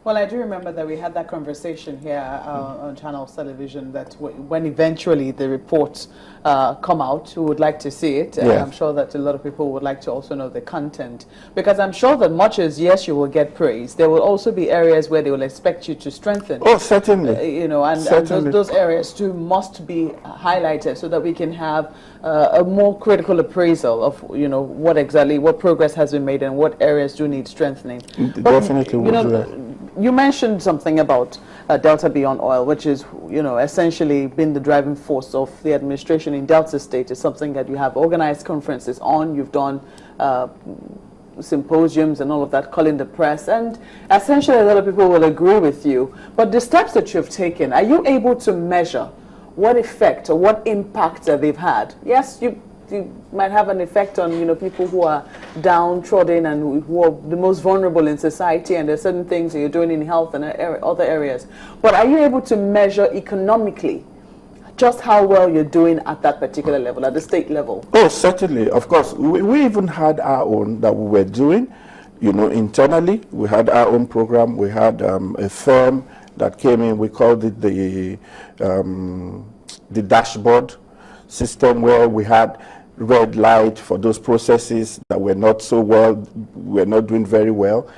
Well, I do remember that we had that conversation here on Channels Television that when eventually the reports come out, we would like to see it. Yes. I'm sure that a lot of people would like to also know the content. Because I'm sure that much as, yes, you will get praise, there will also be areas where they will expect you to strengthen. Oh, certainly. You know, and those areas too must be highlighted so that we can have a more critical appraisal of, you know, what progress has been made and what areas do need strengthening. Definitely you know, you mentioned something about Delta Beyond Oil, which is, you know, essentially been the driving force of the administration in Delta State. It's something that you have organized conferences on, you've done symposiums and all of that, calling the press, and essentially a lot of people will agree with you. But the steps that you've taken, are you able to measure what effect or what impact that they've had? Yes, you might have an effect on, you know, people who are downtrodden and who are the most vulnerable in society, and there's certain things that you're doing in health and other areas. But are you able to measure economically just how well you're doing at that particular level, at the state level? Oh, certainly. Of course. We even had our own that we were doing, you know, internally. We had our own program. We had a firm that came in. We called it the dashboard system, where we had red light for those processes that were not so well, we're not doing very well.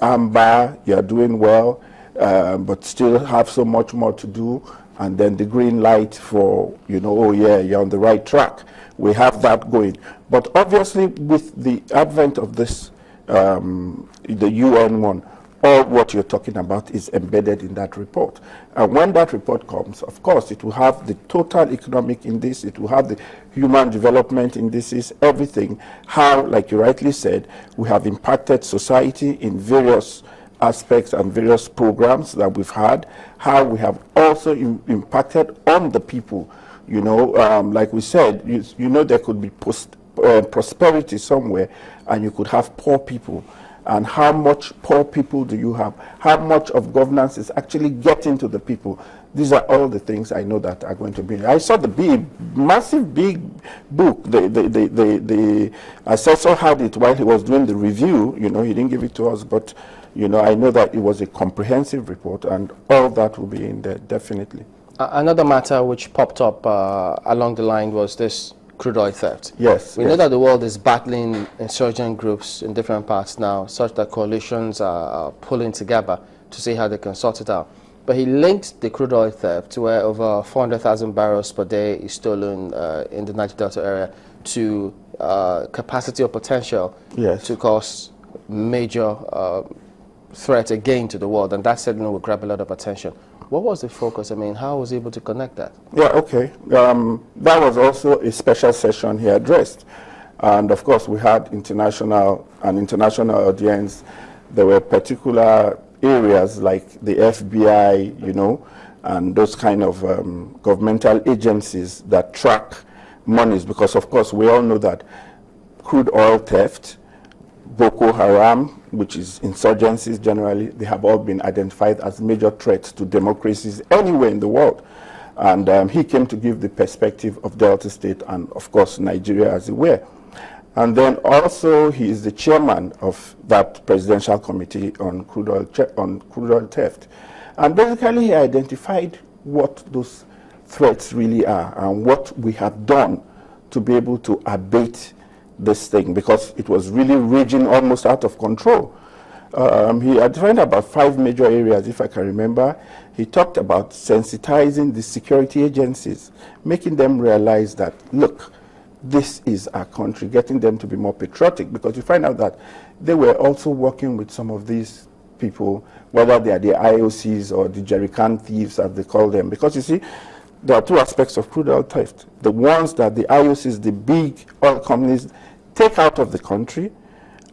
Amber, you're doing well, but still have so much more to do. And then the green light for, you know, oh yeah, you're on the right track. We have that going. But obviously with the advent of this, the UN one, all what you're talking about is embedded in that report. And when that report comes, of course, it will have the total economic indices, it will have the human development indices, everything. How, like you rightly said, we have impacted society in various aspects and various programs that we've had, how we have also impacted on the people. You know, like we said, you know, there could be prosperity somewhere, and you could have poor people. And how much poor people do you have? How much of governance is actually getting to the people? These are all the things I know that are going to be. I saw the massive big book. The assessor had it while he was doing the review. You know, he didn't give it to us, but, you know, I know that it was a comprehensive report, and all that will be in there, definitely. Another matter which popped up along the line was this crude oil theft. Yes. We know that the world is battling insurgent groups in different parts now, such that coalitions are pulling together to see how they can sort it out. But he linked the crude oil theft to where over 400,000 barrels per day is stolen in the Niger Delta area to capacity or potential to cause major threat again to the world, and that certainly will grab a lot of attention. What was the focus? I mean, how was he able to connect that? Yeah, okay. That was also a special session he addressed. And of course, we had an international audience. There were particular areas like the FBI, you know, and those kind of governmental agencies that track monies, because of course we all know that crude oil theft, Boko Haram, which is insurgencies generally, they have all been identified as major threats to democracies anywhere in the world. And he came to give the perspective of Delta State and, of course, Nigeria as it were. And then also he is the chairman of that presidential committee on crude oil theft. And basically he identified what those threats really are and what we have done to be able to abate this thing, because it was really raging almost out of control. He identified about 5 major areas, if I can remember. He talked about sensitizing the security agencies, making them realize that, look, this is our country, getting them to be more patriotic, because you find out that they were also working with some of these people, whether they are the IOCs or the jerrycan thieves, as they call them. Because you see, there are 2 aspects of crude oil theft. The ones that the IOCs, the big oil companies, take out of the country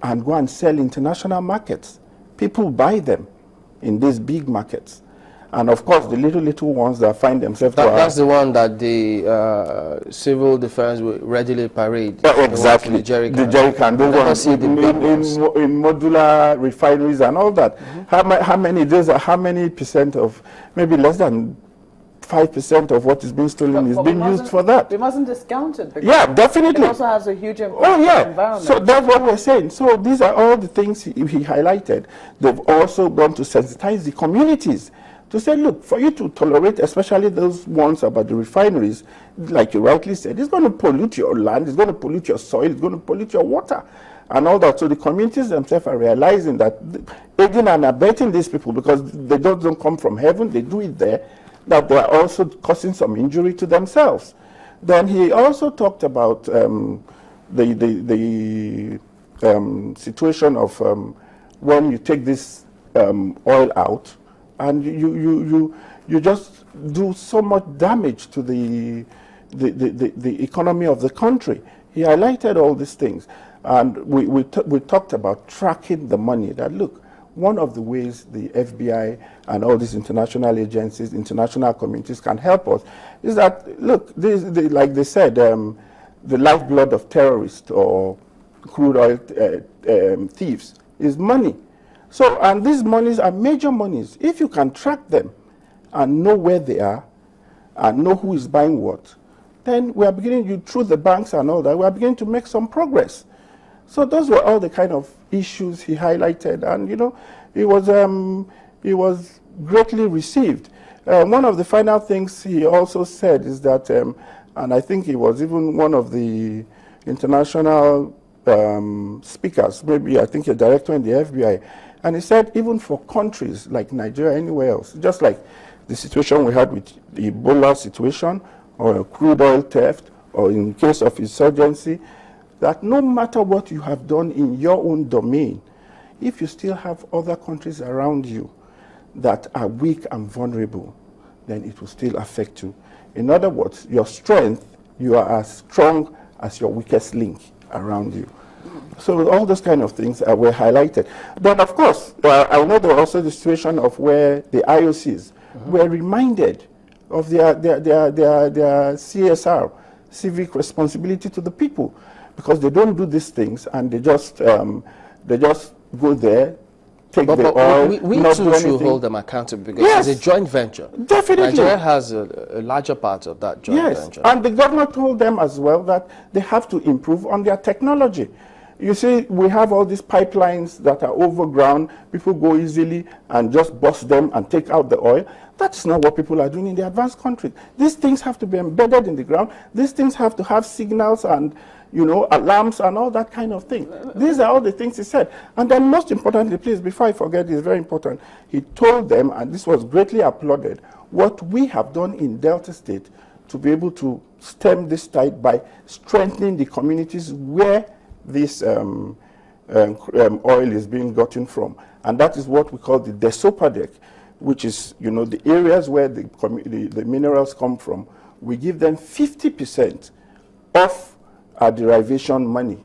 and go and sell international markets. People buy them in these big markets. And of course, the little ones that find themselves... That's the one that the civil defense will readily parade. Exactly. The jerrycan. The jerrycan. Those ones in modular refineries and all that. How many percent of, maybe less than 5% of what is being stolen is being used for that. We mustn't discount it. Yeah, definitely. It also has a huge impact Oh, on yeah. the environment. So that's what we're saying. So these are all the things he highlighted. They've also gone to sensitize the communities to say, look, for you to tolerate, especially those ones about the refineries, like you rightly said, it's going to pollute your land, it's going to pollute your soil, it's going to pollute your water, and all that. So the communities themselves are realizing that aiding and abetting these people, because they don't come from heaven, they do it there, that they are also causing some injury to themselves. Then he also talked about the situation of when you take this oil out, and you just do so much damage to the economy of the country. He highlighted all these things, and we talked about tracking the money. That look, one of the ways the FBI and all these international agencies, international communities can help us is that, look, like they said, the lifeblood of terrorists or crude oil thieves is money. So, and these monies are major monies. If you can track them and know where they are and know who is buying what, then we are beginning, through the banks and all that, we are beginning to make some progress. So those were all the kind of issues he highlighted, and it was greatly received. One of the final things he also said is that, and I think he was even one of the international speakers, maybe I think a director in the FBI, and he said even for countries like Nigeria, anywhere else, just like the situation we had with the Ebola situation, or crude oil theft, or in case of insurgency, that no matter what you have done in your own domain, if you still have other countries around you that are weak and vulnerable, then it will still affect you. In other words, your strength, you are as strong as your weakest link around you. So all those kind of things were highlighted. Then, of course, I know there was also the situation of where the IOCs were reminded of their CSR, civic responsibility to the people, because they don't do these things and they just go there, take the oil. We not too do should anything. hold them accountable, because Yes. it's a joint venture. Definitely. Nigeria has a larger part of that joint Yes, venture. and the governor told them as well that they have to improve on their technology. You see, we have all these pipelines that are overground. People go easily and just bust them and take out the oil. That's not what people are doing in the advanced countries. These things have to be embedded in the ground. These things have to have signals and, alarms and all that kind of thing. These are all the things he said. And then most importantly, please, before I forget, it's very important, he told them, and this was greatly applauded, what we have done in Delta State to be able to stem this tide by strengthening the communities where this oil is being gotten from. And that is what we call the desopadec, which is, the areas where the minerals come from. We give them 50% of our derivation money.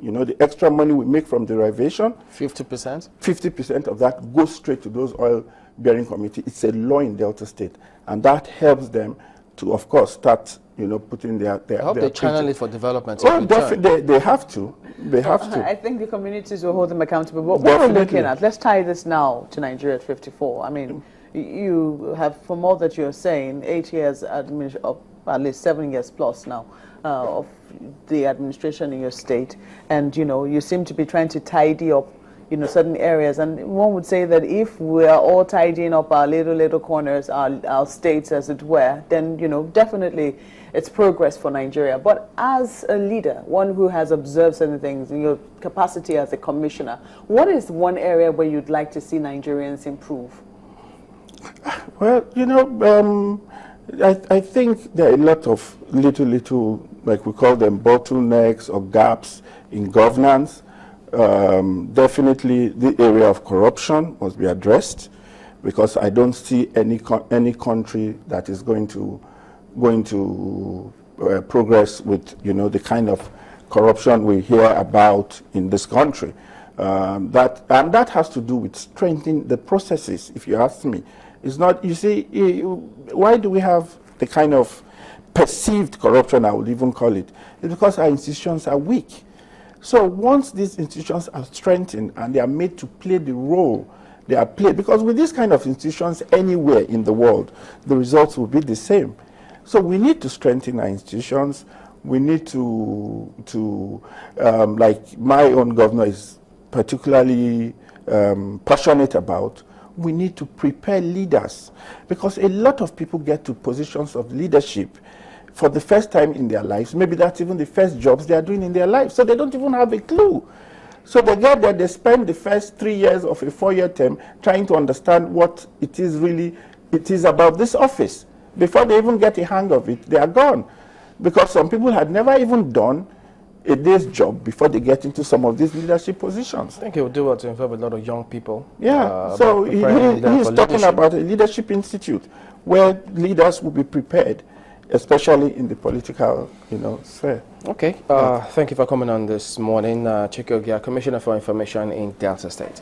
The extra money we make from derivation. 50%? 50% of that goes straight to those oil-bearing communities. It's a law in Delta State. And that helps them to, of course, start putting their I hope they channel it for development. Oh, definitely, they have to. They have to. I think the communities will hold them accountable. But what we're looking at, let's tie this now to Nigeria at 54. I mean, you have, from all that you're saying, 8 years, at least 7 years plus now, of the administration in your state. And, you seem to be trying to tidy up certain areas, and one would say that if we are all tidying up our little corners, our states as it were, then definitely it's progress for Nigeria. But as a leader, one who has observed certain things in your capacity as a commissioner, what is one area where you'd like to see Nigerians improve? Well, I think there are a lot of little, like we call them, bottlenecks or gaps in governance. Definitely the area of corruption must be addressed, because I don't see any country that is going to progress with the kind of corruption we hear about in this country. That has to do with strengthening the processes. If you ask me, it's not. You see, why do we have the kind of perceived corruption, I would even call it? It's because our institutions are weak. So once these institutions are strengthened and they are made to play the role they are played. Because with these kind of institutions anywhere in the world, the results will be the same. So we need to strengthen our institutions. We need to like my own governor is particularly passionate about, we need to prepare leaders, because a lot of people get to positions of leadership for the first time in their lives. Maybe that's even the first jobs they are doing in their lives, so they don't even have a clue. So they get there, they spend the first 3 years of a 4-year term trying to understand what it is about this office. Before they even get a hang of it, they are gone. Because some people had never even done a day's job before they get into some of these leadership positions. I think it would do well to involve a lot of young people. Yeah, so he's talking about a leadership institute where leaders will be prepared, especially in the political, sphere. Okay, thank you for coming on this morning. Chike Ogia, Commissioner for Information in Delta State.